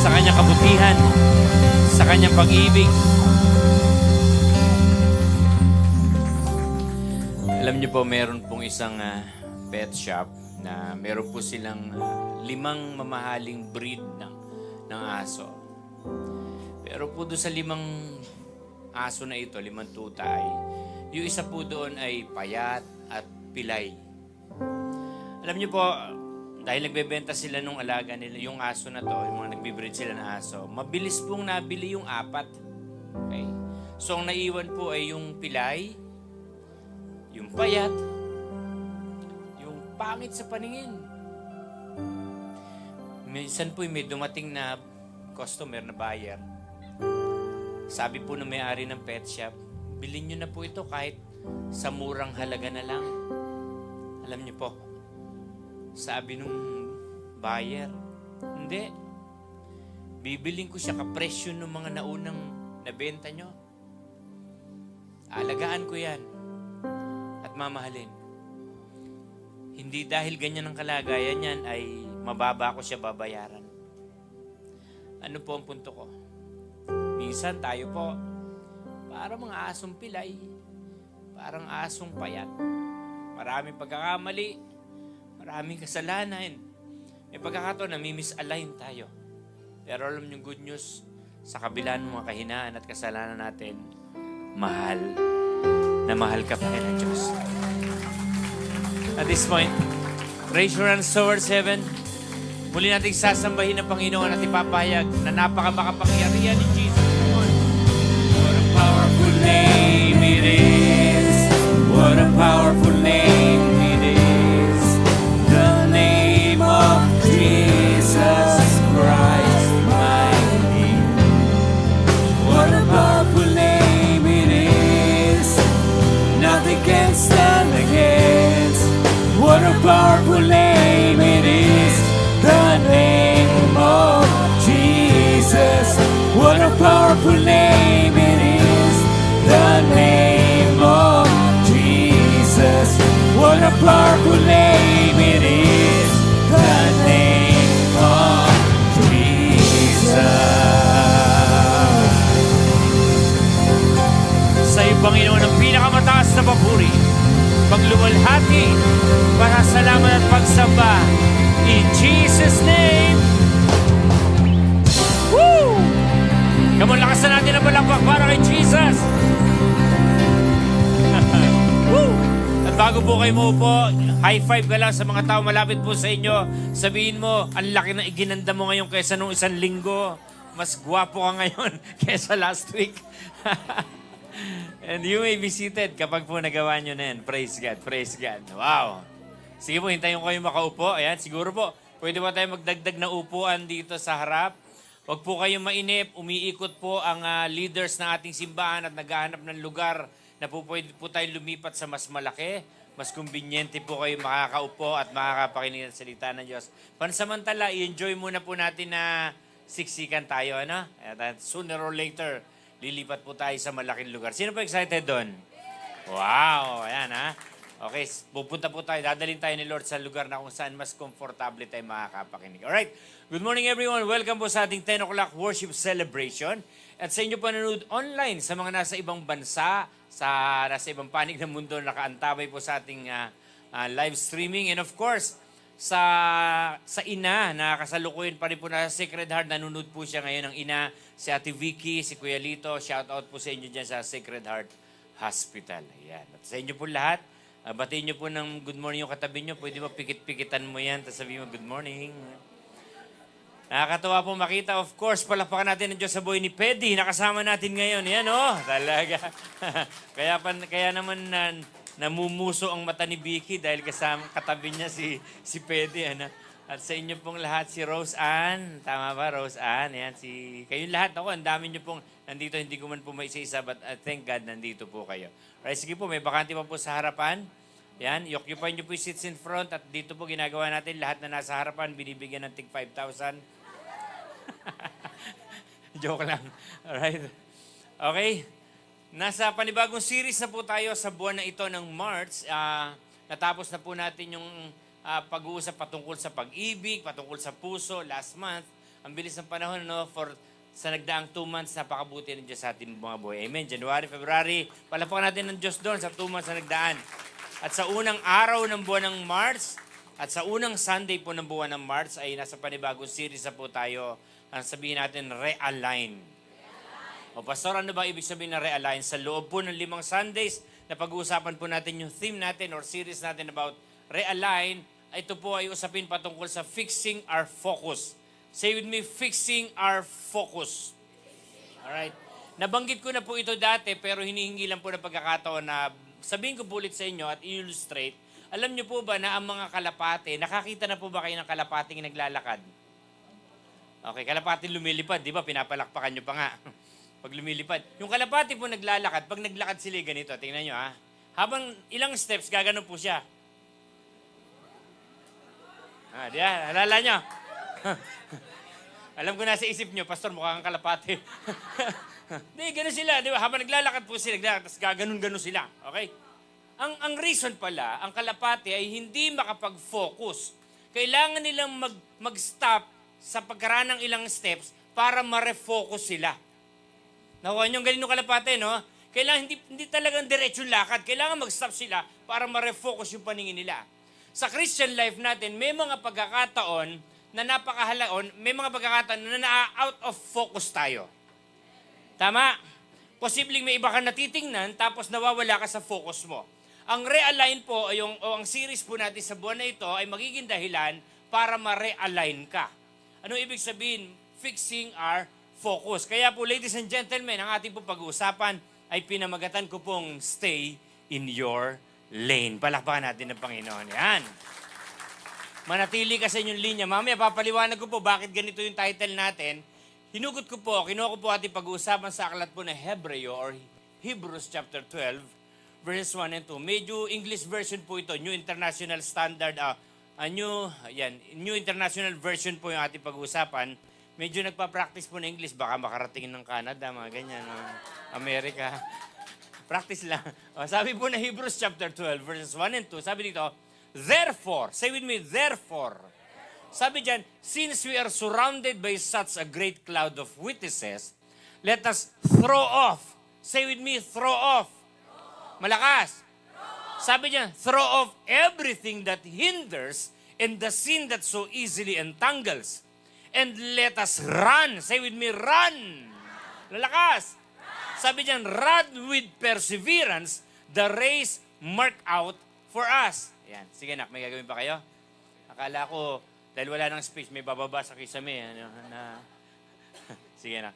sa kanyang kabutihan, sa kanyang pag-ibig. Alam niyo po, meron pong isang pet shop na meron po silang 5 mamahaling breed ng aso. Pero po doon sa 5 aso na ito, 5 tuta ay, yung isa po doon ay payat at pilay. Alam niyo po, dahil nagbebenta sila nung alaga nila, yung aso na to, yung mga nagbibreed sila ng aso, mabilis pong nabili yung 4. Okay? So, ang naiwan po ay yung pilay, yung payat, yung pangit sa paningin. Minsan po may dumating na customer na buyer. Sabi po ng may-ari ng pet shop, bilhin nyo na po ito kahit sa murang halaga na lang. Alam niyo po, sabi nung buyer, hindi. Bibiling ko siya kapresyo ng mga naunang nabenta nyo. Alagaan ko yan at mamahalin. Hindi dahil ganyan ang kalagayan yan ay mababa ko siya babayaran. Ano po ang punto ko? Minsan tayo po, parang mga asong pilay, parang asong payat. Maraming pagkakamali, maraming kasalanan. May pagkakataon na misalign tayo. Pero alam niyo good news, sa kabila ng mga kahinaan at kasalanan natin, mahal na mahal ka pa rin ng Diyos. At this point, raise your hands towards heaven. Muli nating sasambahin ang Panginoon at ipapahayag na napakamakapangyarihan ni Jesus. What a powerful name it is. What a powerful name it is. The name of Jesus Christ, my King. What a powerful name it is. Nothing can stand against. What a powerful name it is. The name of Jesus. What a powerful name it is. The name of Jesus. What a powerful name it is. The name of Jesus. Sa iyo, Panginoon, ang pinakamataas na papuri, pagluwalhati, pasasalamat at pagsamba. In Jesus' name. Woo! Come on, lakasan natin ang palakpak para kay Jesus. Woo! At bago po kayo maupo, high five ka lang sa mga tao malapit po sa inyo. Sabihin mo, ang laki na iginanda mo ngayon kaysa nung 1 linggo. Mas gwapo ka ngayon kaysa last week. And you may be seated kapag po nagawa nyo na yan. Praise God, praise God. Wow! Sige po, hintayin ko kayo makaupo. Ayan, siguro po, pwede ba tayo magdagdag na upuan dito sa harap? Huwag po kayong mainip. Umiikot po ang leaders ng ating simbahan at naghahanap ng lugar na po pwede po tayo lumipat sa mas malaki. Mas kumbinyente po kayo makakaupo at makakapakinig ng salita ng Diyos. Pansamantala, i-enjoy muna po natin na siksikan tayo. Ano? At sooner or later, lilipat po tayo sa malaking lugar. Sino po excited doon? Wow! Ayan ha. Okay, pupunta po tayo, dadalhin tayo ni Lord sa lugar na kung saan mas komportable tayo makakapakinig. Alright, good morning everyone. Welcome po sa ating 10 o'clock worship celebration. At sa inyo panonood online, sa mga nasa ibang bansa, nasa ibang panig ng mundo, nakaantabay po sa ating live streaming. And of course, sa ina na kasalukuyan pa rin po na Sacred Heart, nanonood po siya ngayon ng ina, si Ate Vicky, si Kuya Lito. Shout out po sa inyo dyan sa Sacred Heart Hospital. Ayan. At sa inyo po lahat, batiin nyo po ng good morning yung katabi nyo. Pwede ba pikit-pikitan mo yan, tapos sabihin mo good morning. Nakakatawa po makita. Of course, palakpakan natin ang Diyos sa buhay ni Pedi. Nakasama natin ngayon. Yan talaga. kaya naman namumuso ang mata ni Vicky dahil kasama katabi niya si Pedi. At sa inyo pong lahat, si Rose Ann. Tama ba, Rose Ann? Yan, kayong lahat. Ako, ang dami nyo pong nandito. Hindi ko man po maisa-isa, but thank God nandito po kayo. Alright, sige po, may bakante pa po sa harapan. Yan, i-occupy nyo po yung seats in front at dito po ginagawa natin lahat na nasa harapan, binibigyan ng tig 5,000. Joke lang. Alright. Okay. Nasa panibagong series na po tayo sa buwan na ito ng March. Natapos na po natin yung pag-uusap patungkol sa pag-ibig, patungkol sa puso last month. Ang bilis ng panahon, no? Sa nagdaang 2 months, napakabuti ng Diyos sa ating mga buhay. Amen. January, February, palapakan natin ng Diyos doon sa 2 months na nagdaan. At sa unang araw ng buwan ng March, at sa unang Sunday po ng buwan ng March, ay nasa panibagong series na po tayo. Ang sabihin natin, realign. O pastor, ano ba ibig sabihin na realign? Sa loob po ng 5 Sundays, na pag-uusapan po natin yung theme natin or series natin about realign, ito po ay usapin patungkol sa fixing our focus. Say with me, fixing our focus. Alright? Nabanggit ko na po ito dati, pero hinihingi lang po ng pagkakataon na sabihin ko po ulit sa inyo at illustrate. Alam niyo po ba na ang mga kalapate, nakakita na po ba kayo ng kalapating naglalakad? Okay, kalapati lumilipad, di ba? Pinapalakpakan niyo pa nga. Pag lumilipad. Yung kalapati po naglalakad, pag naglakad sila ganito, tingnan nyo ha. Habang ilang steps, gaganon po siya. Di ba? Alala nyo? Alam ko nasa isip nyo, pastor, mukha kang kalapati. Di, gano'n sila. Di ba? Habang naglalakad po sila, tapos gaganon-ganon sila. Okay? Ang reason pala, ang kalapati ay hindi makapag-focus. Kailangan nilang mag-stop sa pagkaraan ng ilang steps para ma-refocus sila. Nakuha niyo ang galing ng kalapate, no? Kailangan hindi talagang diretsong lakad. Kailangan mag-stop sila para ma-refocus yung paningin nila. Sa Christian life natin, may mga pagkakataon na napakahalaon, may mga pagkakataon na na-out of focus tayo. Tama? Posibleng may iba ka natitingnan, tapos nawawala ka sa focus mo. Ang realign po, ang series po natin sa buwan na ito, ay magiging dahilan para ma-realign ka. Ano ibig sabihin? Fixing our focus. Kaya po, ladies and gentlemen, ang ating po pag-uusapan ay pinamagatan ko pong stay in your lane. Palakpakan natin ng Panginoon. Yan. Manatili ka sa inyong linya. Mamaya, papaliwanag ko po bakit ganito yung title natin. Hinugot ko po, kinuha ko po ating pag-uusapan sa aklat po ng Hebreo or Hebrews chapter 12, verses 1 and 2. Medyo English version po ito, New International Standard, New International Version po yung ating pag-uusapan. Medyo nagpa-practice po ng English, baka makarating ng Canada, mga ganyan, Amerika. Practice lang. Sabi po na Hebrews chapter 12, verses 1 and 2, sabi dito, therefore, say with me, therefore. Sabi dyan, since we are surrounded by such a great cloud of witnesses, let us throw off. Say with me, throw off. Malakas. Sabi dyan, throw off everything that hinders and the sin that so easily entangles. And let us run. Say with me, run. Lalakas. Sabi dyan, run with perseverance the race marked out for us. Yan. Sige nak, may gagawin pa kayo? Akala ko, dahil wala ng space, may bababa sa kisame. Sige nak.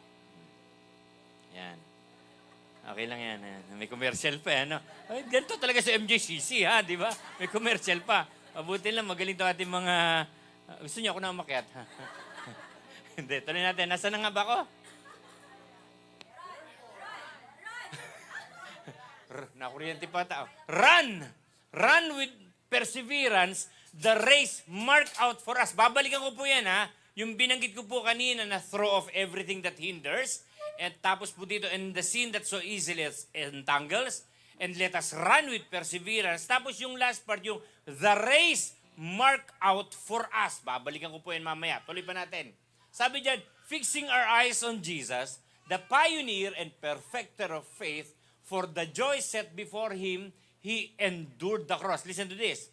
Yan. Okay lang yan. May commercial pa. Ay, ganito talaga sa MJCC, ha? Di ba? May commercial pa. Mabuti lang, magaling ito ating mga... gusto niyo ako na umakyat, ha? Hindi, tuloy natin. Nasaan na nga ba ako? Nakuryente pa tao. Run! Run with perseverance the race marked out for us. Babalikan ko po yan, ha? Yung binanggit ko po kanina na throw off everything that hinders. And tapos po dito, and the sin that so easily entangles. And let us run with perseverance. Tapos yung last part, yung the race marked out for us. Babalikan ko po yan mamaya. Tuloy pa natin. Sabi dyan, fixing our eyes on Jesus, the pioneer and perfecter of faith, for the joy set before him, he endured the cross. Listen to this.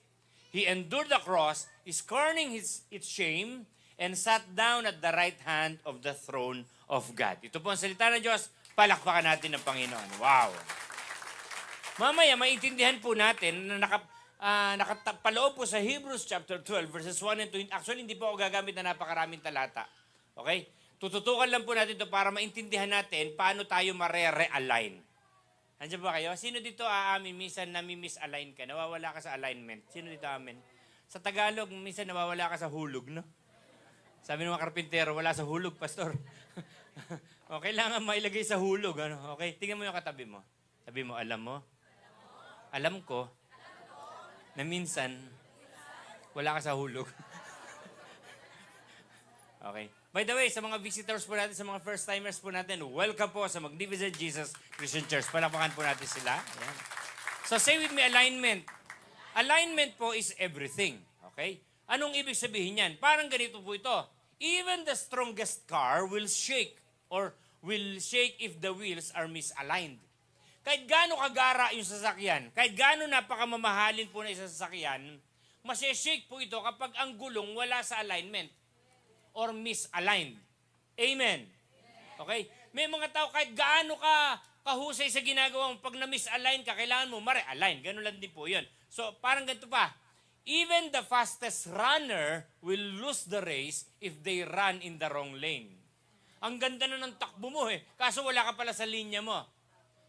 He endured the cross, scorning its shame, and sat down at the right hand of the throne of God. Ito po ang salita ng Diyos, palakpakan natin ng Panginoon. Wow! Mamaya, maintindihan po natin na nakapaloob po sa Hebrews chapter 12, verses 1 and 2. Actually, hindi po ako gagamit na napakaraming talata. Okay? Tututukan lang po natin ito para maintindihan natin paano tayo mare-realign. Andiyan ba kayo? Sino dito aamin minsan nami-misalign ka? Nawawala ka sa alignment. Sino dito amin? Sa Tagalog, minsan nawawala ka sa hulog, no? Sabi ng mga karpintero, wala sa hulog, pastor. O, kailangan mailagay sa hulog. Ano? Okay? Tingnan mo yung katabi mo. Sabi mo, alam mo? Alam ko na minsan wala ka sa hulog. Okay. By the way, sa mga visitors po natin, sa mga first-timers po natin, welcome po sa Magnificent Jesus Christian Church. Palakpakan po natin sila. Ayan. So say with me, alignment. Alignment po is everything. Okay? Anong ibig sabihin yan? Parang ganito po ito. even the strongest car will shake or will shake if the wheels are misaligned. Kahit gaano kagara yung sasakyan, kahit gaano napakamamahalin po na isang sasakyan, masishake po ito kapag ang gulong wala sa alignment or misaligned. Amen. Okay? May mga tao kahit gaano ka kahusay sa ginagawa mo, pag na-misalign ka, kailangan mo ma-realign. Ganun lang din po yun. So, parang ganito pa. Even the fastest runner will lose the race if they run in the wrong lane. Ang ganda na ng takbo mo kaso wala ka pala sa linya mo.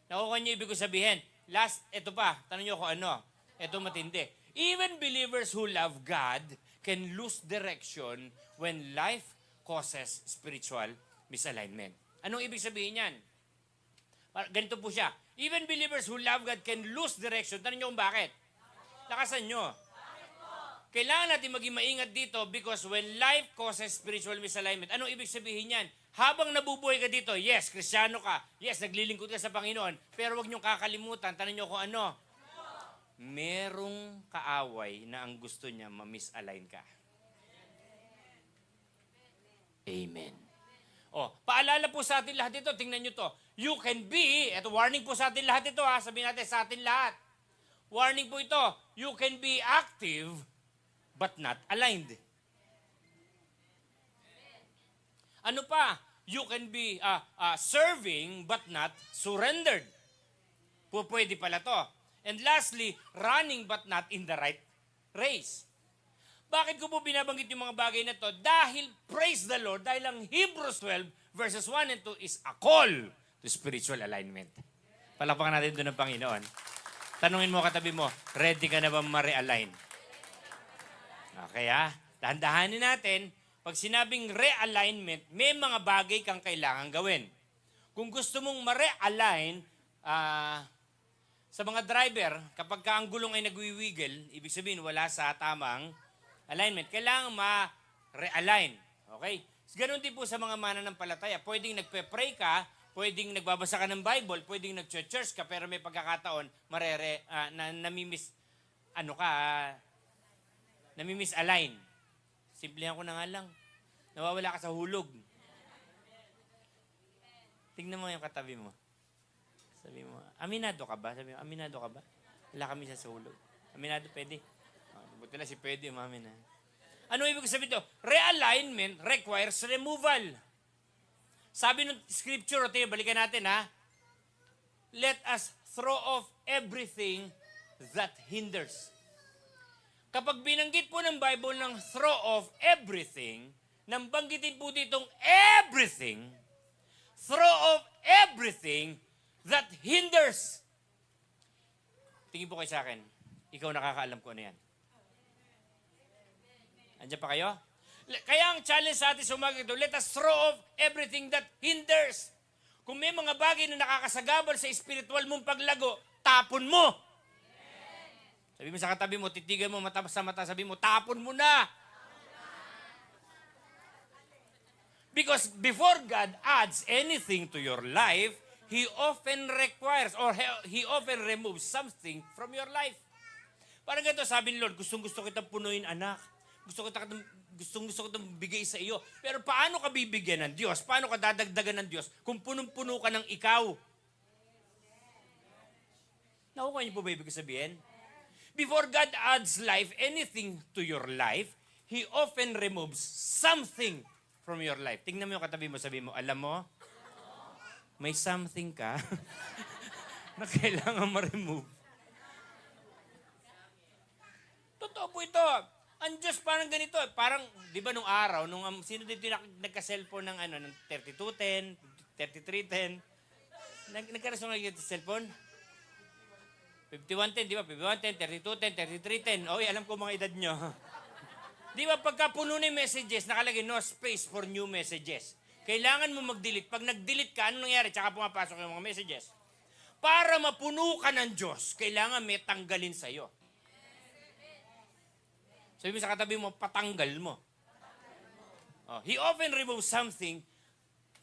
Nakuha niyo ibig ko sabihin. Last, ito pa, tanong niyo kung ano. Ito matindi. Even believers who love God can lose direction when life causes spiritual misalignment. Anong ibig sabihin yan? Ganito po siya. Even believers who love God can lose direction. Tanong niyo kung bakit? Lakasan niyo. Kailangan natin maging maingat dito because when life causes spiritual misalignment, anong ibig sabihin yan? Habang nabubuhay ka dito, yes, Kristiyano ka, yes, naglilingkod ka sa Panginoon, pero huwag niyong kakalimutan, tanong niyo kung ano? Merong kaaway na ang gusto niya ma-misalign ka. Amen. Paalala po sa atin lahat ito, tingnan niyo to. You can be, eto warning po sa atin lahat ito sabihin natin sa atin lahat. Warning po ito, you can be active but not aligned. Ano pa? You can be serving but not surrendered. Pwede pala to. And lastly, running but not in the right race. Bakit ko po binabanggit yung mga bagay na to? Dahil, praise the Lord, dahil ang Hebrews 12 verses 1 and 2 is a call to spiritual alignment. Palakpakan natin doon ng Panginoon. Tanungin mo katabi mo, ready ka na ba ma-realign? Okay dahan-dahanin natin. Pag sinabing realignment, may mga bagay kang kailangan gawin. Kung gusto mong ma-realign, sa mga driver, kapag ka ang gulong ay nagwiwiggle, ibig sabihin wala sa tamang alignment. Kailangan ma-realign. Okay? Ganon din po sa mga mananampalataya. Pwedeng nagpe-pray ka, pwedeng nagbabasa ka ng Bible, pwedeng nag-church ka, pero may pagkakataon, namimiss-align. Simplihan ko na nga lang. Nawawala ka sa hulog. Tingnan mo yung katabi mo. Sabi mo, aminado ka ba? Sabi mo, aminado ka ba? Wala kami sa hulog. Aminado, pwede. Buti na si pwede, umamin na. Ano ibig sabihin ito? Realignment requires removal. Sabi ng scripture, balikan natin let us throw off everything that hinders. Kapag binanggit po ng Bible ng throw off everything, nang banggitin po ditong everything, throw off everything that hinders. Tingin po kayo sa akin. Ikaw nakakaalam ko ano yan. Andiyan pa kayo? Kaya ang challenge sa atin sa umaga ito, let us throw off everything that hinders. Kung may mga bagay na nakakasagabal sa spiritual mong paglago, tapon mo. Sabi mo sa katabi mo, titigan mo mata sa mata, sabi mo, tapon mo na. Because before God adds anything to your life, He often requires or He often removes something from your life. Parang ganito, sabi ni Lord, gustong-gusto kitang punuin, anak. Gustong-gusto kitang bigay sa iyo. Pero paano ka bibigyan ng Diyos? Paano ka dadagdagan ng Diyos kung punong-puno ka ng ikaw? Nakuha niyo po ba ibig sabihin? Before God adds life, anything to your life, He often removes something from your life. Tingnan mo yung katabi mo, sabi mo, alam mo, may something ka na kailangan ma-remove. Totoo po ito. Ang Diyos parang ganito. Parang, di ba nung araw, sino dito nagka-cellphone ng 3210, 3310? Nagkaroon ng cellphone? 5110, di ba? 5110, 3210, 3310. Oy, alam ko mga edad nyo. Di ba, pagka puno na yung messages, nakalagay no space for new messages. Kailangan mo mag-delete. Pag nag-delete ka, anong nangyari? Tsaka pumapasok yung mga messages. Para mapuno ka ng Diyos, kailangan may tanggalin sa'yo. Sabi mo sa katabi mo, patanggal mo. He often removes something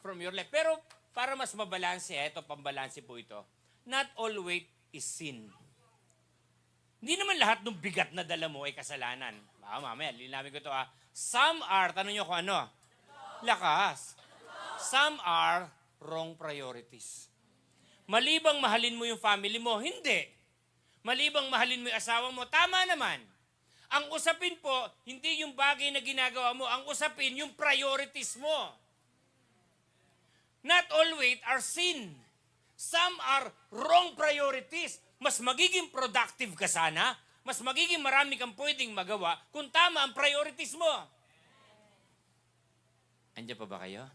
from your life. Pero para mas mabalanse, ito, pambalanse po ito, not all weight is sin. Hindi naman lahat ng bigat na dala mo ay kasalanan. Mamaya, linawin ko ito Some are, tanong nyo kung ano, lakas. Some are wrong priorities. Malibang mahalin mo yung family mo, hindi. Malibang mahalin mo yung asawa mo, tama naman. Ang usapin po, hindi yung bagay na ginagawa mo. Ang usapin, yung priorities mo. Not always are sin. Some are wrong priorities. Mas magiging productive ka sana, mas magiging marami kang pwedeng magawa kung tama ang priorities mo. Andiyan pa ba kayo?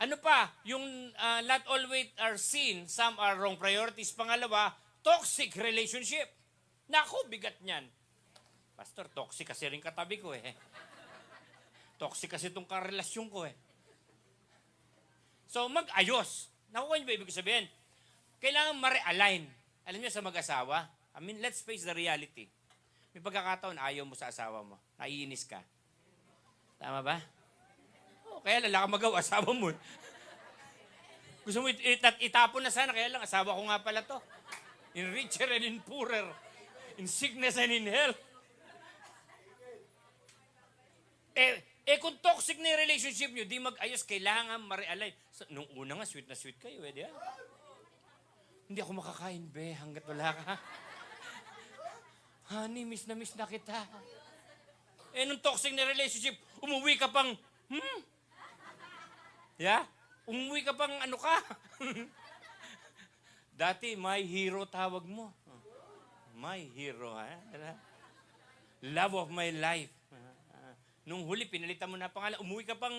Ano pa? Yung not always are sin, some are wrong priorities. Pangalawa, toxic relationship. Naku, bigat niyan. Pastor, toxic kasi rin katabi ko eh. Toxic kasi itong karelasyon ko eh. So, mag-ayos. Nakuha niyo ba ibig sabihin? Kailangan ma-realign. Alam niyo sa mag-asawa, I mean, let's face the reality. May pagkakataon, ayaw mo sa asawa mo. Naiinis ka. Tama ba? Oh, kaya lang ka magawa, asawa mo. Gusto mo itapon na sana, kaya lang asawa ko nga pala to. In richer and in poorer. In sickness and in health. Kung toxic na yung relationship nyo, di mag-ayos, kailangan ma-realign. Nung una nga, sweet na sweet kayo, di ba? Hindi ako makakain, be, hanggat wala ka. Honey, miss na kita. Nung toxic na relationship, umuwi ka pang, Yeah? Umuwi ka pang ano ka? Dati, my hero tawag mo. My hero, ha? Love of my life. Nung huli, pinalitan mo na pangalan, umuwi ka pang,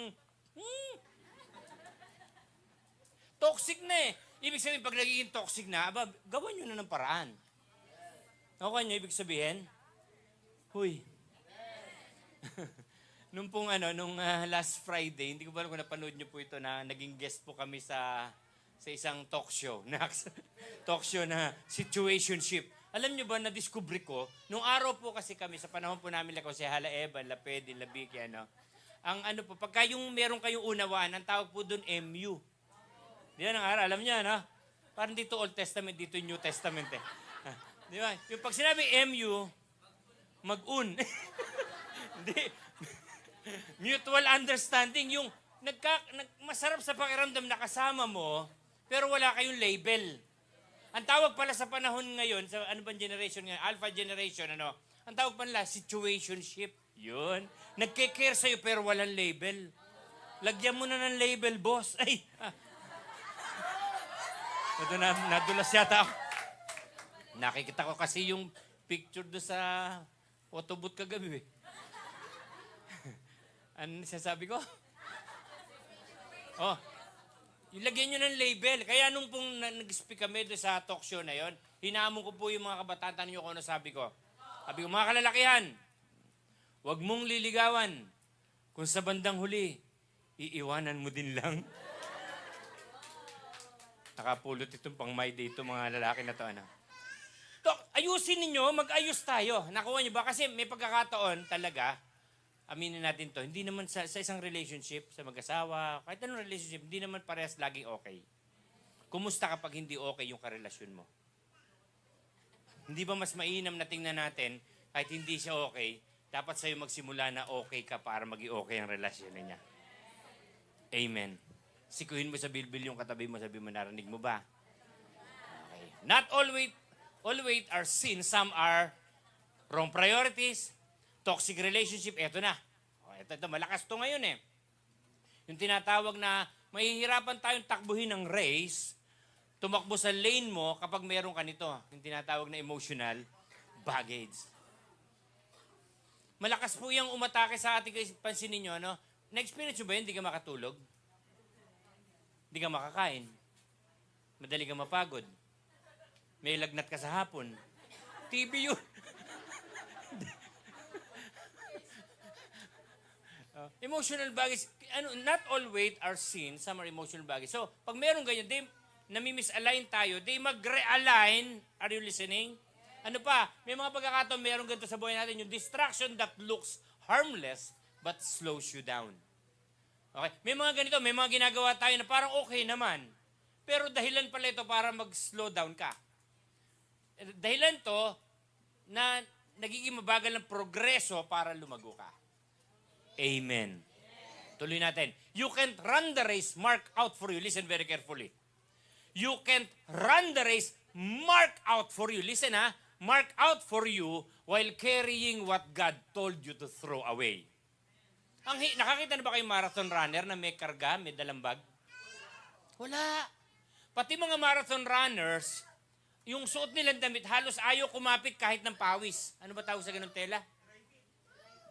toxic na eh. Ibig sabihin, pag nagiging toxic na, gawan nyo na ng paraan. Okay nyo, ibig sabihin? Huy. Nung last Friday, hindi ko ba alam kung napanood nyo po ito na naging guest po kami sa isang talk show. Talk show na situationship. Alam nyo ba, na-discover ko, nung araw po kasi kami, sa panahon po namin si Hala Evan, Lapedi, Labiki, ang pagka yung meron kayong unawaan, ang tawag po doon MU. Yan ang araw, alam niya, no? Parang dito Old Testament, dito New Testament eh. Di ba? Yung pag sinabi MU, mag-un. Hindi. Mutual understanding, yung masarap sa pakiramdam na kasama mo, pero wala kayong label. Ang tawag pala sa panahon ngayon, sa ano bang generation ngayon, alpha generation, ang tawag pala situationship. Yun. Nagke-care sa'yo pero walang label. Lagyan mo na ng label, boss. Ay! Nadulas yata ako. Nakikita ko kasi yung picture do sa photobooth kagabi. Ano sasabi ko? Oh, ilagyan nyo ng label. Kaya nung pong nag-speak kami doon sa talk show na yon, hinamon ko po yung mga kabataan, tanong nyo kung ano sabi ko. Sabi ko, mga kalalakihan, huwag mong liligawan. Kung sa bandang huli, iiwanan mo din lang. Nakapulot itong pang my day itong mga lalaki na to. Ayusin ninyo, mag-ayos tayo. Nakuha nyo ba? Kasi may pagkakataon talaga, aminin natin to, hindi naman sa isang relationship, sa mag-asawa, kahit anong relationship, hindi naman parehas laging okay. Kumusta kapag hindi okay yung karelasyon mo? Hindi ba mas mainam na tingnan natin, kahit hindi siya okay, dapat sa'yo magsimula na okay ka para maging okay ang relasyon niya. Amen. Sikuhin mo sa bilbil yung katabi mo, sabi mo, narinig mo ba? Okay. Not always are sin, some are wrong priorities, toxic relationship, eto na. Ito, malakas to ngayon eh. Yung tinatawag na mahihirapan tayong takbuhin ng race, tumakbo sa lane mo kapag meron ka nito. Yung tinatawag na emotional baggage. Malakas po yung umatake sa ating pansinin nyo, Na-experience nyo ba yun? Hindi ka makatulog? Hindi ka makakain? Madali ka mapagod? May lagnat ka sa hapon? TV yun. Emotional baggage, not all weight are sin, some are emotional baggage. So, pag meron ganyan, nami-misalign tayo, mag-realign. Are you listening? Ano pa? May mga pagkakataon, meron ganito sa buhay natin, yung distraction that looks harmless but slows you down. Okay? May mga ganito, may mga ginagawa tayo na parang okay naman. Pero dahilan pala ito para mag-slow down ka. Dahilan to na nagiging mabagal ng progreso para lumago ka. Amen. Tuloy natin. You can't run the race marked out for you. Listen very carefully. You can't run the race marked out for you. Listen ha. Marked out for you while carrying what God told you to throw away. Nakakita na ba kayong marathon runner na may karga, may dalang bag? Wala. Pati mga marathon runners, yung suot nilang damit, halos ayaw kumapit kahit ng pawis. Ano ba tawag sa ganung tela?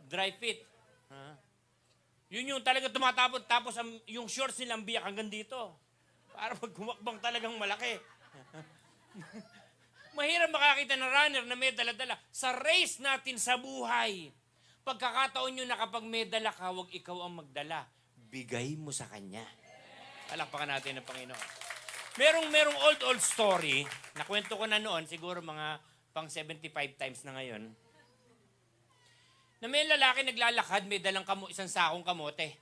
Dry fit. Yun yung talaga tumatapon, tapos yung shorts nilang biyak hanggang dito. Para pag kumakbang talagang malaki. Mahirap makakita ng runner na may dala-dala. Sa race natin sa buhay, pagkakataon nyo na kapag may dala ka, huwag ikaw ang magdala. Bigay mo sa Kanya. Palakpakan natin ng Panginoon. Merong old story, nakwento ko na noon, siguro mga pang 75 times na ngayon, na may lalaki naglalakad, may dalang isang sakong kamote.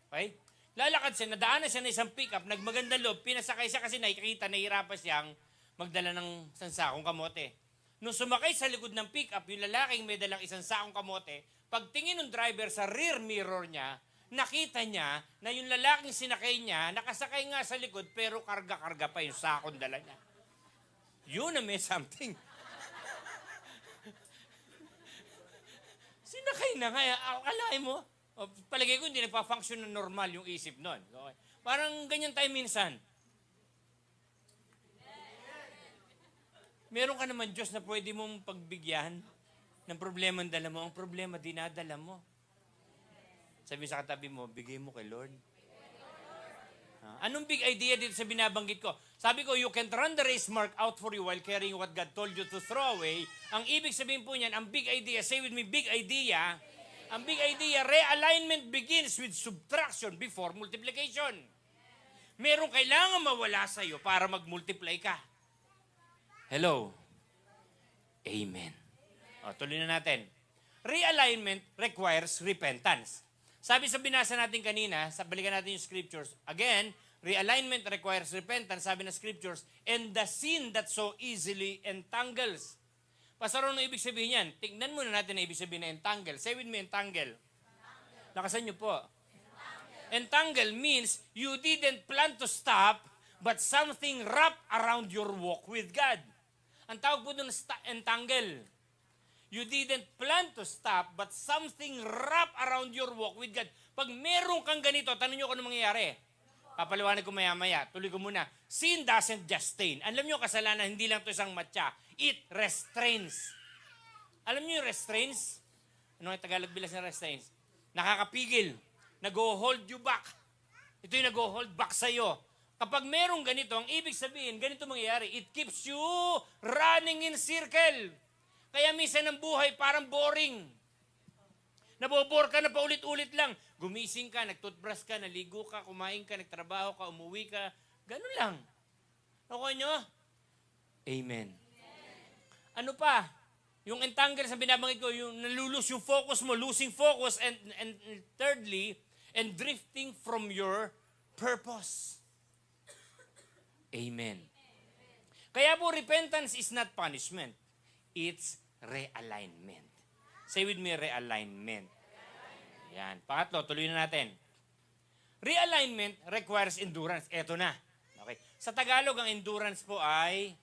Okay? Lalakad siya, nadaanan siya ng isang pick-up, nagmagandang loob, pinasakay siya kasi nakikita, nahihirapan siyang magdala ng isang sakong kamote. Nung sumakay sa likod ng pick-up, yung lalaking may dalang isang sakong kamote, pagtingin ng driver sa rear mirror niya, nakita niya na yung lalaking sinakay niya, nakasakay nga sa likod, pero karga-karga pa yung sakong dala niya. Yun na may something. Sinakay na nga. Akalain mo, palagay ko hindi nagpa-function na normal yung isip nun. Okay. Parang ganyan tayo minsan. Meron ka naman Diyos na pwede mong pagbigyan ng problema ang dala mo. Ang problema, dinadala mo. Sabi sa katabi mo, bigay mo kay Lord. Anong big idea dito sa binabanggit ko? Sabi ko, you can't run the race marked out for you while carrying what God told you to throw away. Ang ibig sabihin po niyan, ang big idea, say with me, big idea. Ang big idea, realignment begins with subtraction before multiplication. Merong kailangan mawala sa iyo para mag-multiply ka. Hello? Amen. Tuloy na natin. Realignment requires repentance. Sabi sa binasa natin kanina, balikan natin yung scriptures. Again, realignment requires repentance, sabi ng scriptures, and the sin that so easily entangles. Pastor, ano ibig sabihin yan? Tignan muna natin na ibig sabihin na entangle. Say with me, entangle. Lakasan nyo po. Entangle means you didn't plan to stop, but something wrapped around your walk with God. Ang tawag po doon entangle. You didn't plan to stop, but something wrapped around your walk with God. Pag meron kang ganito, tanong nyo kung ano mangyayari. Papaliwanag ko maya-maya. Tuloy ko muna. Sin doesn't just stain. Alam nyo, kasalanan, hindi lang ito isang matcha. It restrains. Alam nyo yung restrains? Ano ang Tagalog bilas ng restrains? Nakakapigil. Nag-hold you back. Ito yung nag-hold back sa'yo. Kapag merong ganito, ang ibig sabihin, ganito mangyayari. It keeps you running in circle. Kaya minsan ang buhay parang boring. Nabobore ka na paulit-ulit lang. Gumising ka, nag-toothbrush ka, naligo ka, kumain ka, nagtrabaho ka, umuwi ka. Ganun lang. Okay nyo? Amen. Ano pa? Yung entangle sa binabanggit ko, yung nalulus yung focus mo, losing focus, and thirdly, and drifting from your purpose. Amen. Kaya po, repentance is not punishment. It's realignment. Say with me, realignment. Yan. Pangatlo, tuloy na natin. Realignment requires endurance. Eto na. Okay. Sa Tagalog, ang endurance po ay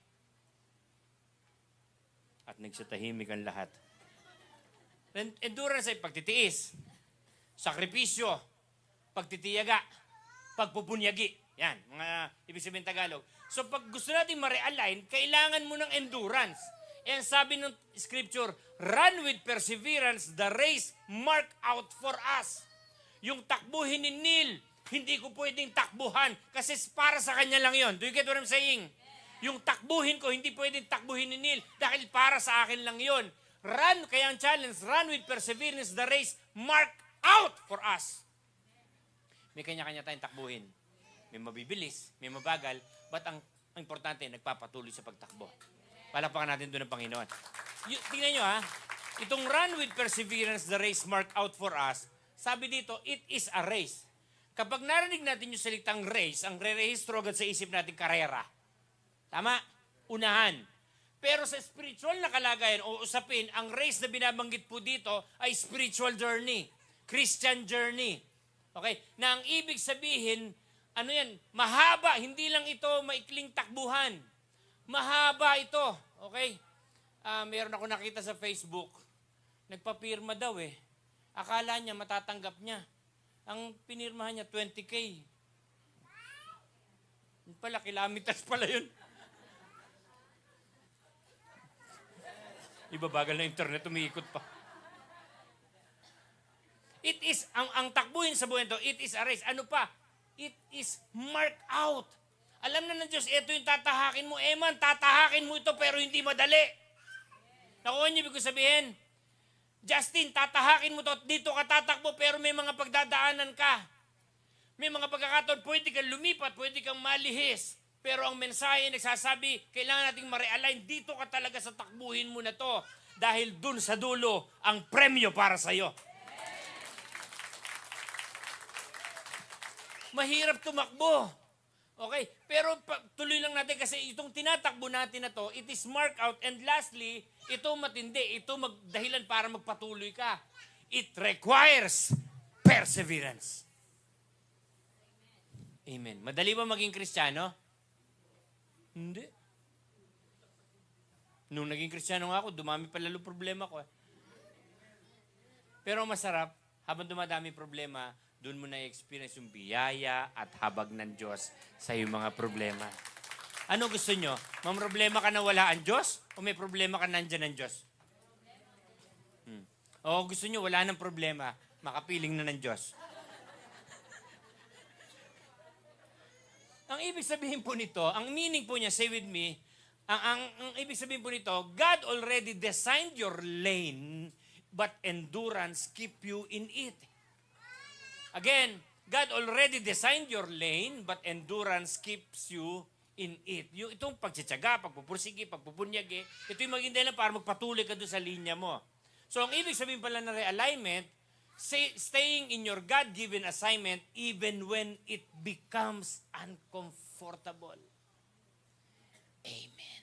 at nagsatahimik ang lahat. Endurance ay pagtitiis, sakripisyo, pagtitiyaga, pagpupunyagi. Yan, mga ibig sabihin Tagalog. So pag gusto natin ma-realign, kailangan mo ng endurance. And sabi ng scripture, run with perseverance the race marked out for us. Yung takbuhin ni Neil, hindi ko pwedeng takbuhan kasi para sa kanya lang yon. Do you get what I'm saying? Yung takbuhin ko, hindi pwedeng takbuhin ni Neil dahil para sa akin lang yon. Run, kaya ang challenge, run with perseverance the race marked out for us. May kanya-kanya tayong takbuhin. May mabibilis, may mabagal, but ang importante, nagpapatuloy sa pagtakbo. Palakpakan natin doon ng Panginoon. Tingnan nyo itong run with perseverance, the race marked out for us, sabi dito, it is a race. Kapag narinig natin yung salitang race, ang re-rehistro agad sa isip natin, karera. Tama? Unahan. Pero sa spiritual na kalagayan o usapin, ang race na binabanggit po dito ay spiritual journey, Christian journey. Okay? Na ang ibig sabihin, ano yan, mahaba, hindi lang ito maikling takbuhan. Mahaba ito. Okay? Meron ako nakita sa Facebook, nagpapirma daw eh. Akala niya matatanggap niya. Ang pinirmahan niya, 20K. Yun pala, kilometers pala yun. Ibabagal na internet, umiikot pa. It is, ang takbuhin sa buhay ito, it is a race. Ano pa? It is marked out. Alam na ng Diyos, ito yung tatahakin mo. Man, tatahakin mo ito pero hindi madali. Nakuha niyo ibig sabihin? Justin, tatahakin mo to. Dito ka tatakbo pero may mga pagdadaanan ka. May mga pagkakataon, pwede kang lumipat, pwede kang malihis. Pero ang mensahe nagsasabi, kailangan nating ma-realign. Dito ka talaga sa takbuhin mo na to. Dahil dun sa dulo, ang premyo para sa'yo. Mahirap tumakbo. Okay? Pero tuloy lang natin kasi itong tinatakbo natin na to, it is marked out. And lastly, ito matindi. Ito dahilan para magpatuloy ka. It requires perseverance. Amen. Madali ba maging Kristiyano? Hindi. Nung naging Kristiyano nga ako, dumami pa lalo problema ko. Pero masarap, habang dumadami problema, doon mo na-experience yung biyaya at habag ng Diyos sa iyong mga problema. Ano gusto nyo? May problema ka na wala ang Diyos? O may problema ka nandyan ang Diyos? O gusto nyo wala ng problema, makapiling na ng Diyos? Ang ibig sabihin po nito, ang meaning po niya, say with me, ang ibig sabihin po nito, God already designed your lane, but endurance keep you in it. Again, God already designed your lane, but endurance keeps you in it. Yung itong pagtsitsaga, pagpupursige, pagpupunyage, ito yung maging dahilan para magpatuloy ka doon sa linya mo. So, ang ibig sabihin pala ng realignment, staying in your God-given assignment even when it becomes uncomfortable. Amen.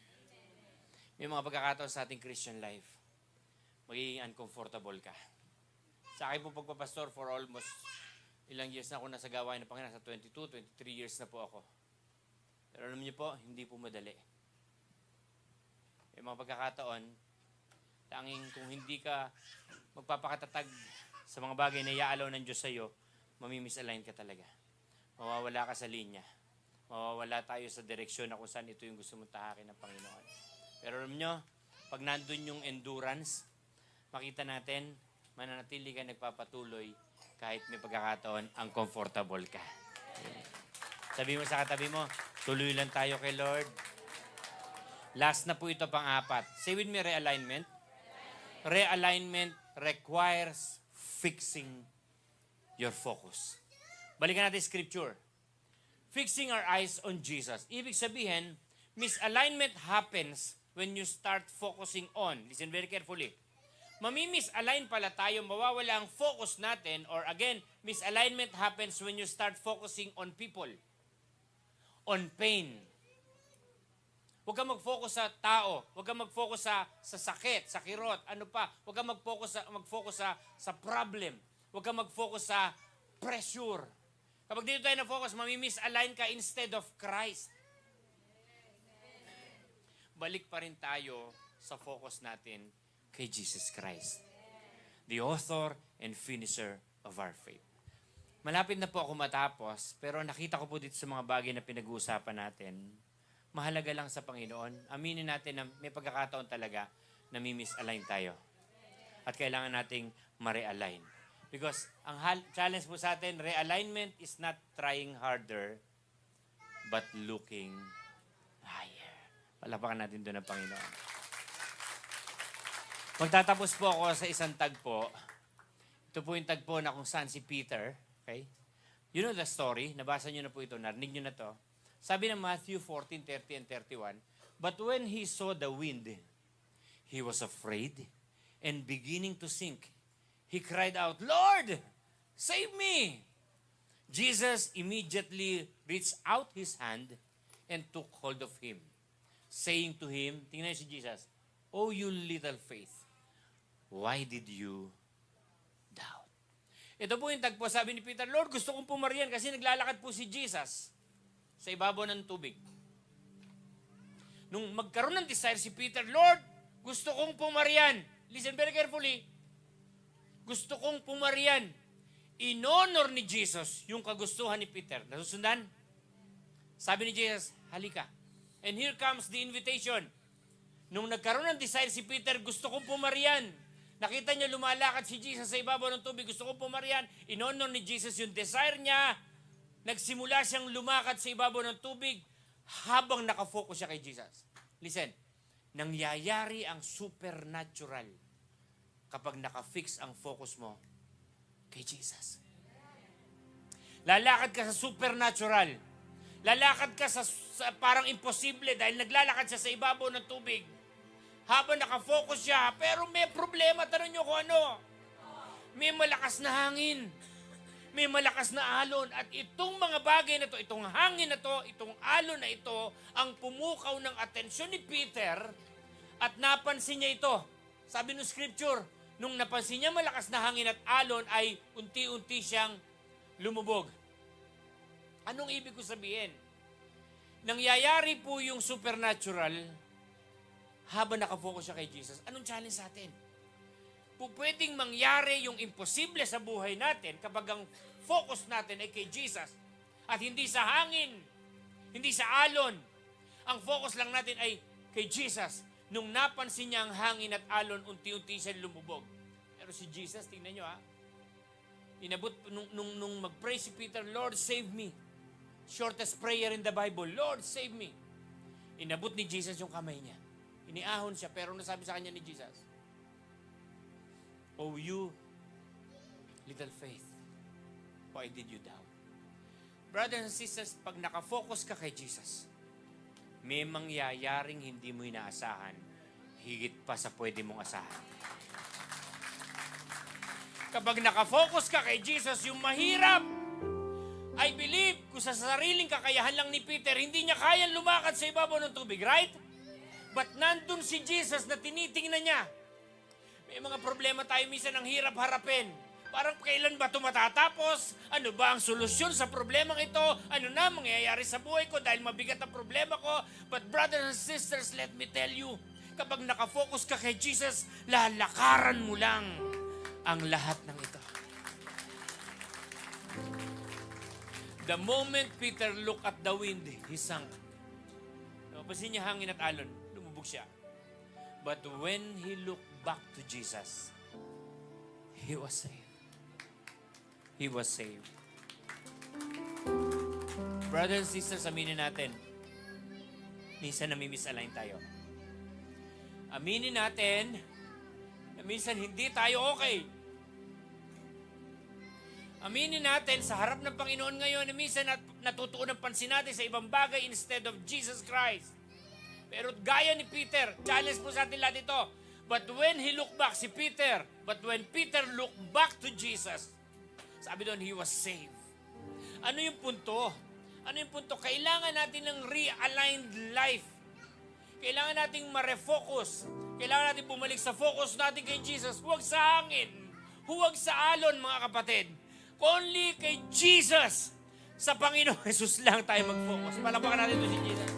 May mga pagkakataon sa ating Christian life, magiging uncomfortable ka. Sa akin po pagpapastor for almost ilang years na ako nasa gawain ng Panginoon. Sa 22, 23 years na po ako. Pero alam niyo po, hindi po madali. May mga pagkakataon, tanging kung hindi ka magpapakatatag sa mga bagay na iaalaw ng Diyos sa iyo, mamimisalign ka talaga. Mawawala ka sa linya. Mawawala tayo sa direksyon na kung saan ito yung gusto mong tahakin ng Panginoon. Pero alam niyo, pag nandun yung endurance, makita natin, mananatili ka nagpapatuloy kahit may pagkakataon, uncomfortable ka. Sabi mo sa katabi mo, tuloy lang tayo kay Lord. Last na po ito, pang-apat. Say with me, realignment. Realignment requires fixing your focus. Balikan natin scripture. Fixing our eyes on Jesus. Ibig sabihin, misalignment happens when you start focusing on. Listen very carefully. Mamimisalign pala tayo, mawawala ang focus natin, or again, misalignment happens when you start focusing on people, on pain. Huwag kang mag-focus sa tao, huwag kang mag-focus sa sakit, sa kirot, ano pa, huwag kang mag-focus sa problem, huwag kang mag-focus sa pressure. Kapag dito tayo na-focus, mamimisalign ka instead of Christ. Balik pa rin tayo sa focus natin kay Jesus Christ, the author and finisher of our faith. Malapit na po ako matapos, pero nakita ko po dito sa mga bagay na pinag-uusapan natin, mahalaga lang sa Panginoon. Aminin natin na may pagkakataon talaga na mimisalign tayo. At kailangan nating ma-realign. Because ang challenge po sa atin, realignment is not trying harder, but looking higher. Palapakan natin doon ang Panginoon. Magtatapos po ako sa isang tagpo. Ito po yung tagpo na kung saan si Peter, okay? You know the story, nabasa nyo na po ito, narinig nyo na to. Sabi ng Matthew 14:30 and 31, but when he saw the wind, he was afraid and beginning to sink. He cried out, Lord, save me! Jesus immediately reached out his hand and took hold of him, saying to him, tingnan niyo si Jesus, "Oh, you little faith, why did you doubt?" Ito po yung tagpo, sabi ni Peter, Lord, gusto kong pumaryan kasi naglalakad po si Jesus sa ibabaw ng tubig. Nung magkaroon ng desire si Peter, Lord, gusto kong pumaryan. Listen very carefully. Gusto kong pumaryan. In-honor ni Jesus yung kagustuhan ni Peter. Nasusundan? Sabi ni Jesus, halika. And here comes the invitation. Nung nagkaroon ng desire si Peter, gusto kong pumaryan. Nakita niya lumalakad si Jesus sa ibabaw ng tubig, gusto kong pumaryan. In-honor ni Jesus yung desire niya. Nagsimula siyang lumakad sa ibabaw ng tubig habang nakafocus siya kay Jesus. Listen, nangyayari ang supernatural kapag nakafix ang focus mo kay Jesus. Lalakad ka sa supernatural. Lalakad ka sa parang imposible dahil naglalakad siya sa ibabaw ng tubig. Habang nakafocus siya, pero may problema. Tanong nyo kung ano. May malakas na hangin. May malakas na alon. At itong mga bagay na to, itong hangin na to, itong alon na ito, ang pumukaw ng atensyon ni Peter at napansin niya ito. Sabi ng scripture, nung napansin niya malakas na hangin at alon ay unti-unti siyang lumubog. Anong ibig ko sabihin? Nangyayari po yung supernatural habang nakafocus siya kay Jesus. Anong challenge sa atin? Pwedeng mangyari yung imposible sa buhay natin kapag ang focus natin ay kay Jesus at hindi sa hangin, hindi sa alon. Ang focus lang natin ay kay Jesus. Nung napansin niya ang hangin at alon, unti-unti siya lumubog. Pero si Jesus, tingnan nyo inabot, nung mag-pray si Peter, Lord, save me. Shortest prayer in the Bible, Lord, save me. Inabot ni Jesus yung kamay niya. Iniahon siya, pero nasabi sa kanya ni Jesus, oh, you little faith, why did you doubt? Brothers and sisters, pag nakafocus ka kay Jesus, may mangyayaring hindi mo inaasahan, higit pa sa pwede mong asahan. Kapag nakafocus ka kay Jesus, yung mahirap, I believe, kung sa sariling kakayahan lang ni Peter, hindi niya kayang lumakad sa ibabaw ng tubig, right? But nandun si Jesus na tinitingnan niya. May mga problema tayo minsan ang hirap harapin. Parang kailan ba ito matatapos? Ano ba ang solusyon sa problemang ito? Ano na mangyayari sa buhay ko dahil mabigat ang problema ko? But brothers and sisters, let me tell you, kapag nakafocus ka kay Jesus, lalakaran mo lang ang lahat ng ito. The moment Peter looked at the wind, he sank. Napapansin niya hangin at alon, lumubog siya. But when he looked back to Jesus, he was saved. He was saved. Brothers and sisters, aminin natin, minsan nami-misalign tayo. Aminin natin na minsan hindi tayo okay. Aminin natin sa harap ng Panginoon ngayon na minsan natutuon ang pansin natin sa ibang bagay instead of Jesus Christ. Pero gaya ni Peter, challenge po sa atin lahat ito. But when he looked back, si Peter, but when Peter looked back to Jesus, sabi doon, he was saved. Ano yung punto? Ano yung punto? Kailangan natin ng realigned life. Kailangan nating ma-refocus. Kailangan natin bumalik sa focus natin kay Jesus. Huwag sa hangin. Huwag sa alon, mga kapatid. Only kay Jesus. Sa Panginoon Jesus lang tayo mag-focus. Palakpakan natin ito si Jesus.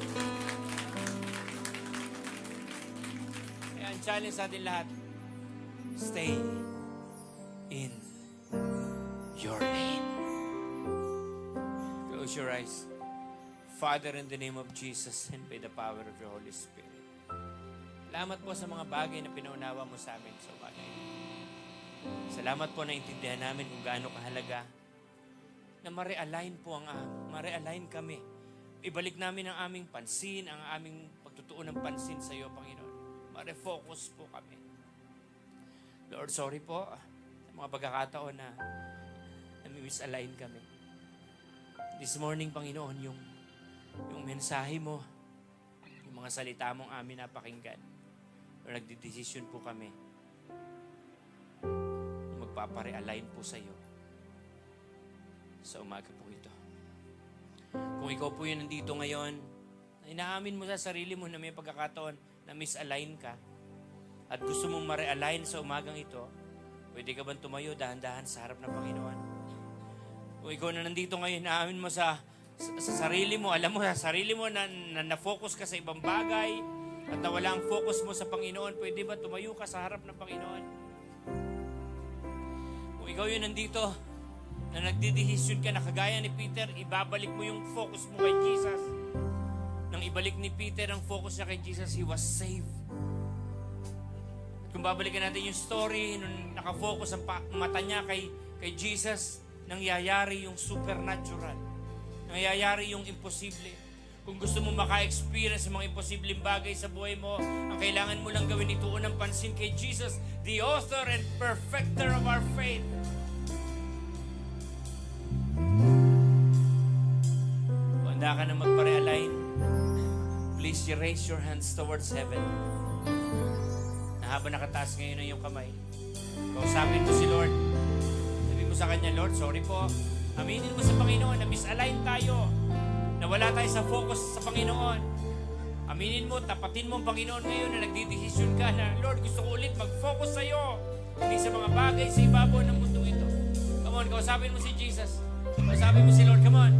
Kaya ang challenge sa atin lahat, stay in your lane. Close your eyes. Father, in the name of Jesus and by the power of your Holy Spirit, salamat po sa mga bagay na pinaunawa mo sa amin sa bagay. Salamat po na intindihan namin kung gaano kahalaga na ma-realign po ma-realign kami. Ibalik namin ang aming pansin, ang aming pagtutuon ng pansin sa iyo, Panginoon. Ma-refocus po kami. Lord, sorry po sa mga pagkakataon na nami-misalign kami. This morning, Panginoon, yung mensahe mo, yung mga salita mong amin napakinggan, o nagdidesisyon po kami na magpapare-align po sa iyo sa umaga po ito. Kung ikaw po yun nandito ngayon, na inaamin mo sa sarili mo na may pagkakataon na misalign ka at gusto mong ma-realign sa umagang ito, Pwede ka bang tumayo dahan-dahan sa harap ng Panginoon? Kung ikaw na nandito ngayon, naamin mo sa sarili mo, alam mo sa sarili mo na-focus ka sa ibang bagay at nawala ang focus mo sa Panginoon, pwede ba tumayo ka sa harap ng Panginoon? Kung ikaw yun nandito, na nagdidesisyon ka na kagaya ni Peter, ibabalik mo yung focus mo kay Jesus. Nang ibalik ni Peter ang focus niya kay Jesus, he was saved. At kung babalikan natin yung story, nung nakafocus ang mata niya kay Jesus, nangyayari yung supernatural. Nangyayari yung imposible. Kung gusto mo maka-experience ng mga imposibleng bagay sa buhay mo, ang kailangan mo lang gawin ito unang pansin kay Jesus, the author and perfecter of our faith. Handa ka na magpare-align, please raise your hands towards heaven. Na habang nakataas ngayon ang iyong kamay, kausapin mo si Lord. Sabi mo sa Kanya, Lord, sorry po. Aminin mo sa Panginoon na misalign tayo, na wala tayo sa focus sa Panginoon. Aminin mo, tapatin mo ang Panginoon ngayon na nagdidesisyon ka na, Lord, gusto ko ulit mag-focus sa iyo, hindi sa mga bagay sa ibabaw ng mundo ito. Come on, kausapin mo si Jesus. Kausapin mo si Lord, come on.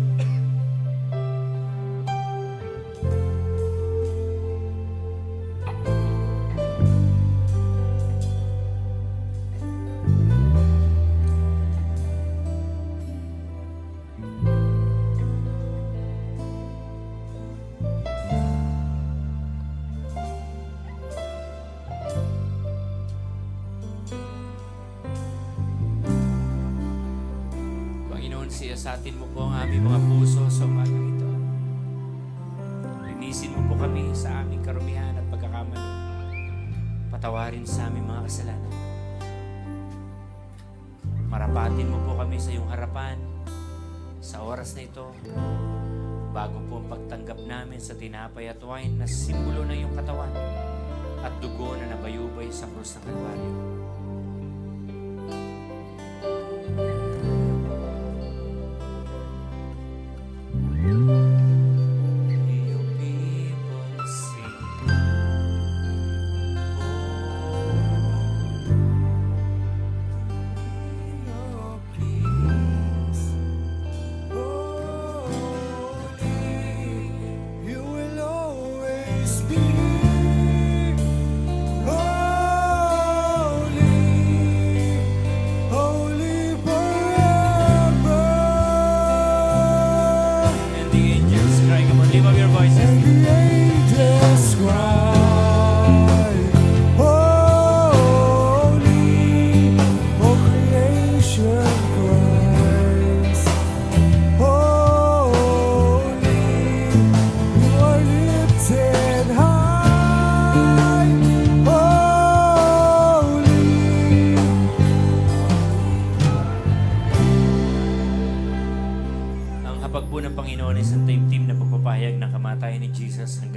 Siyasatin mo po ang aming mga puso sa umagang ito. Linisin mo po kami sa aming karumihan at pagkakamali. Patawarin sa aming mga kasalanan. Marapatin mo po kami sa iyong harapan sa oras na ito, bago po ang pagtanggap namin sa tinapay at wine na simbolo ng iyong katawan at dugo na nabayubay sa krus ng Kalbaryo.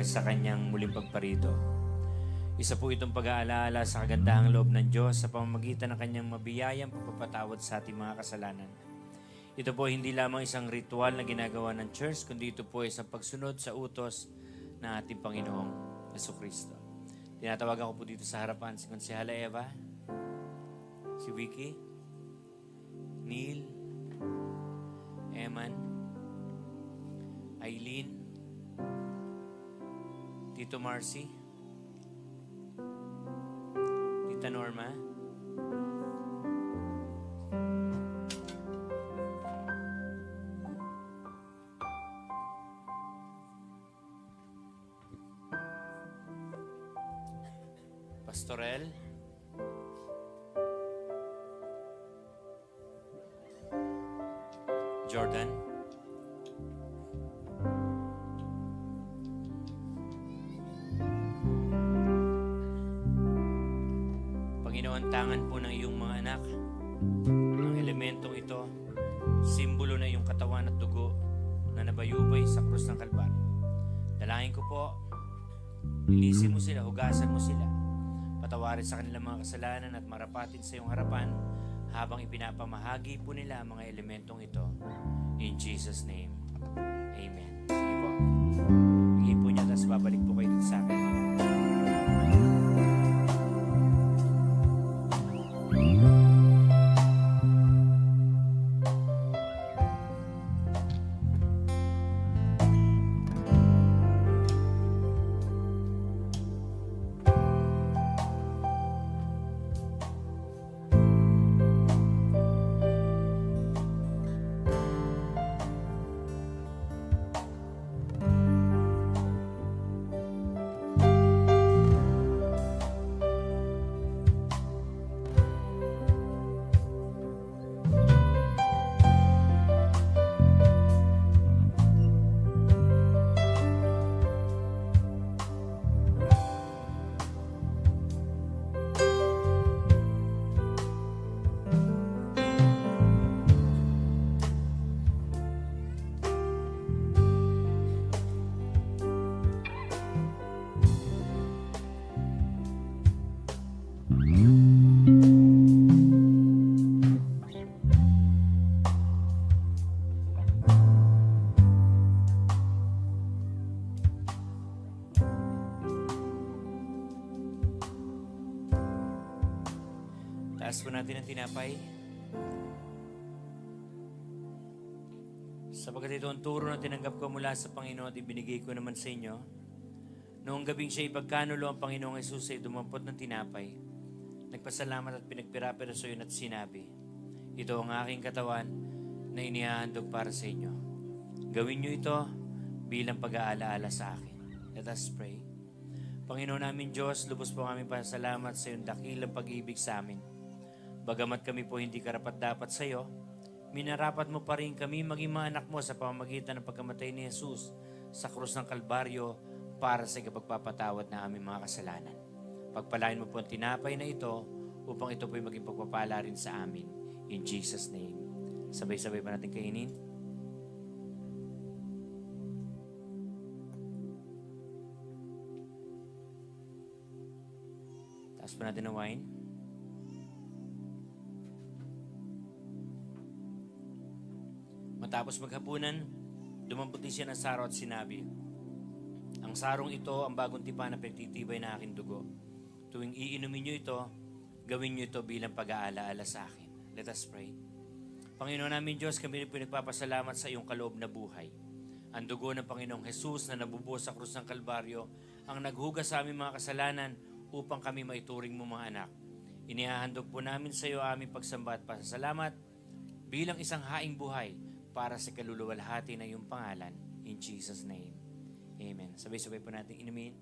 Sa kanyang muling pagparito. Isa po itong pag-aalala sa kagandahang loob ng Diyos sa pamamagitan ng kanyang mabiyayang pagpapatawad sa ating mga kasalanan. Ito po hindi lamang isang ritual na ginagawa ng church, kundi ito po isang pagsunod sa utos ng ating Panginoong Jesucristo. Tinatawagan ko po dito sa harapan si Konsehala Eva, si Vicky, Neil, Eman, Aileen, Tito Marcy, Tita Norma, Pastorel, Jordan, Panginoon, tangan po ng iyong mga anak, ang elementong ito, simbolo na iyong katawan at dugo na nabayubay sa krus ng Kalbaryo. Dalangin ko po, linisin mo sila, hugasan mo sila, patawarin sa kanilang mga kasalanan at marapatin sa iyong harapan habang ipinapamahagi po nila ang mga elementong ito. In Jesus' name, Amen. Sige po. Bigay po niya, tapos babalik po kayo dito sa akin. Taas po natin ang tinapay. Sapagkat ito ang turo na tinanggap ko mula sa Panginoon at ibinigay ko naman sa inyo. Noong gabing siya ipagkanulo ang Panginoong Jesus ay dumampot ng tinapay. Nagpasalamat at pinagpirapiraso yun at sinabi, ito ang aking katawan na inihahandog para sa inyo. Gawin niyo ito bilang pag-aalaala sa akin. Let us pray. Panginoon namin Diyos, lubos po kami pasalamat sa iyong dakilang pag-ibig sa amin. Bagamat kami po hindi karapat-dapat sa iyo, minarapat mo pa rin kami maging mga anak mo sa pamamagitan ng pagkamatay ni Jesus sa krus ng Kalbaryo para sa ikapagpapatawad na aming mga kasalanan. Pagpalain mo po ang tinapay na ito upang ito po'y maging pagpapala rin sa amin. In Jesus' name. Sabay-sabay pa natin kainin. Taas pa natin ang wine. Matapos maghapunan, dumampot din siya ng saro at sinabi, ang sarong ito ang bagong tipan na pagtitibay na aking dugo. Tuwing iinumin niyo ito, gawin niyo ito bilang pag-aalaala sa akin. Let us pray. Panginoon namin Diyos, kami po nagpapasalamat sa iyong kaloob na buhay. Ang dugo ng Panginoong Jesus na nabubuhos sa krus ng Kalbaryo ang naghugas sa aming mga kasalanan upang kami maituring mo mga anak. Inihahandog po namin sa iyo aming pagsamba at pasasalamat bilang isang haing buhay para sa kaluluwalhati na iyong pangalan. In Jesus' name. Amen. Sabay-sabay po natin inumin.